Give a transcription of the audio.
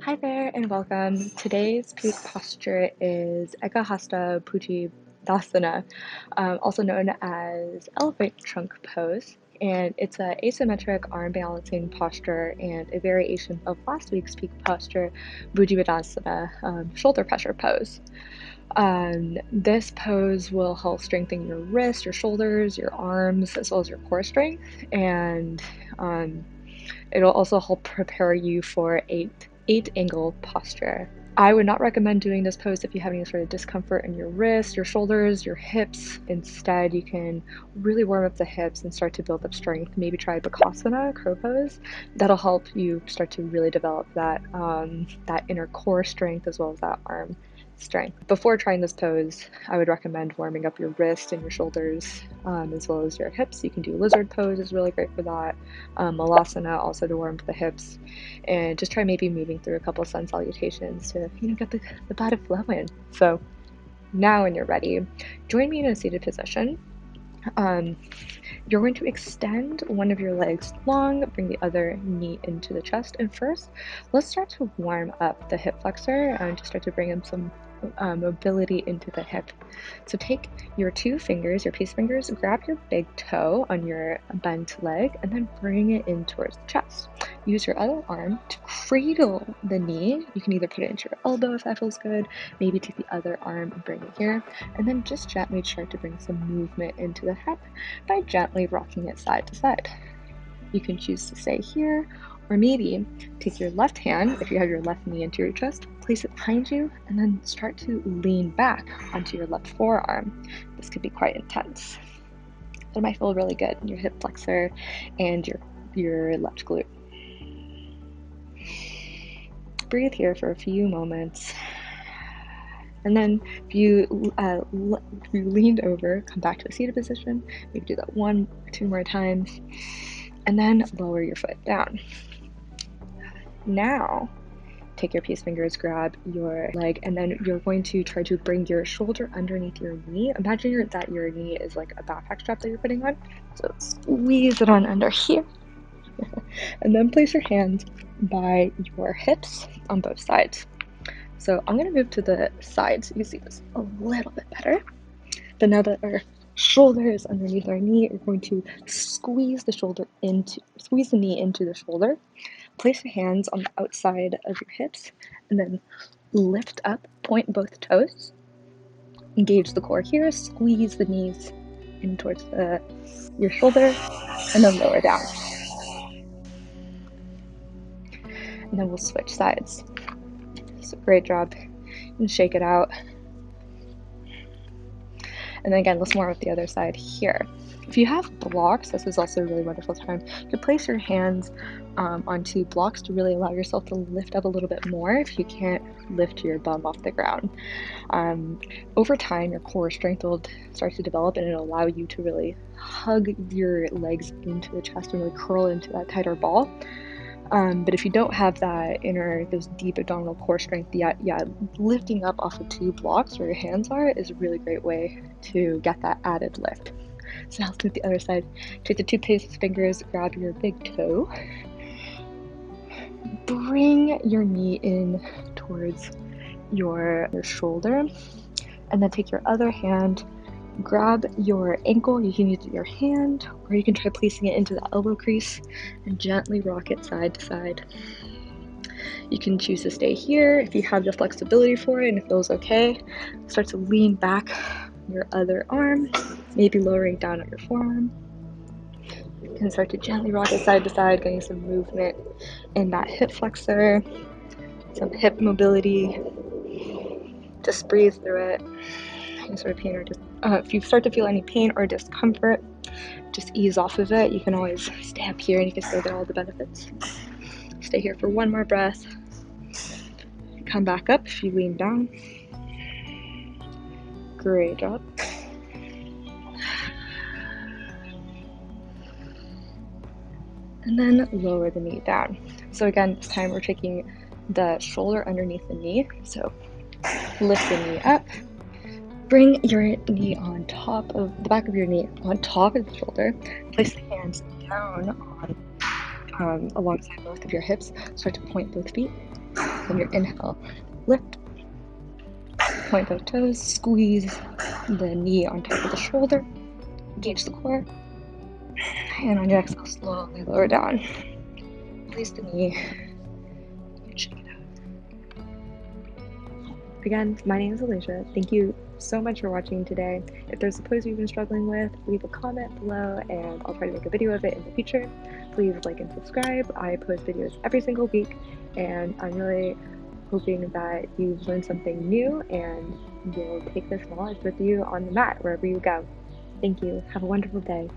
Hi there and welcome. Today's posture is Eka Hasta Bhujasana, also known as elephant trunk pose. And it's an asymmetric arm balancing posture and a variation of last week's peak posture, Bhujasana, shoulder pressure pose. This pose will help strengthen your wrists, your shoulders, your arms, as well as your core strength. And it'll also help prepare you for eight angle posture. I would not recommend doing this pose if you have any sort of discomfort in your wrists, your shoulders, your hips. Instead, you can really warm up the hips and start to build up strength. Maybe try Bakasana, crow pose. That'll help you start to really develop that inner core strength as well as that arm strength. Before trying this pose, I would recommend warming up your wrist and your shoulders as well as your hips. You can do lizard pose, is really great for that. Malasana, also to warm up the hips. And just try maybe moving through a couple sun salutations to get the blood flowing. So now when you're ready, join me in a seated position. You're going to extend one of your legs long, bring the other knee into the chest, and first, let's start to warm up the hip flexor and just start to bring in some mobility into the hip. So take your two fingers, your peace fingers, grab your big toe on your bent leg, and then bring it in towards the chest. Use your other arm to cradle the knee. You can either put it into your elbow if that feels good, maybe take the other arm and bring it here, and then just gently try to bring some movement into the hip by gently rocking it side to side. You can choose to stay here, or maybe take your left hand, if you have your left knee into your chest, place it behind you, and then start to lean back onto your left forearm. This could be quite intense. It might feel really good in your hip flexor and your left glute. Breathe here for a few moments. And then if you leaned over, come back to a seated position. Maybe do that 1 or 2 more times. And then lower your foot down. Now, take your peace fingers, grab your leg, and then you're going to try to bring your shoulder underneath your knee. Imagine that your knee is like a backpack strap that you're putting on. So squeeze it on under here. And then place your hands by your hips on both sides. So I'm going to move to the side so you can see this a little bit better. But now that our shoulder is underneath our knee, we're going to squeeze the knee into the shoulder. Place your hands on the outside of your hips and then lift up, point both toes. Engage the core here, squeeze the knees in towards your shoulder, and then lower down. And then we'll switch sides. So great job. And shake it out. And then again, let's warm up the other side here. If you have blocks, this is also a really wonderful time. You can place your hands onto blocks to really allow yourself to lift up a little bit more if you can't lift your bum off the ground. Over time, your core strength will start to develop and it'll allow you to really hug your legs into the chest and really curl into that tighter ball. But if you don't have those deep abdominal core strength yet, lifting up off of 2 blocks where your hands are is a really great way to get that added lift. So now let's move the other side. Take the 2 peace fingers, grab your big toe, bring your knee in towards your shoulder, and then take your other hand, grab your ankle. You can use your hand, or you can try placing it into the elbow crease and gently rock it side to side. You can choose to stay here if you have the flexibility for it and it feels okay. Start to lean back your other arm, maybe lowering down at your forearm. You can start to gently rock it side to side, getting some movement in that hip flexor, some hip mobility. Just breathe through it. Any sort of pain or if you start to feel any pain or discomfort, just ease off of it. You can always stay up here and you can still get all the benefits. Stay here for 1 more breath. Come back up if you lean down. Great job. And then lower the knee down. So again, this time we're taking the shoulder underneath the knee. So lift the knee up. Bring your knee on top of the back of your knee on top of the shoulder. Place the hands down alongside both of your hips. Start to point both feet. On your inhale, lift, point those toes, squeeze the knee on top of the shoulder, engage the core, and on your exhale, slowly lower down. Release the knee, and shake it out. Again, my name is Elisha. Thank you so much for watching today. If there's a pose you've been struggling with, leave a comment below and I'll try to make a video of it in the future. Please like and subscribe. I post videos every single week and I'm really hoping that you've learned something new and you'll take this knowledge with you on the mat wherever you go. Thank you. Have a wonderful day.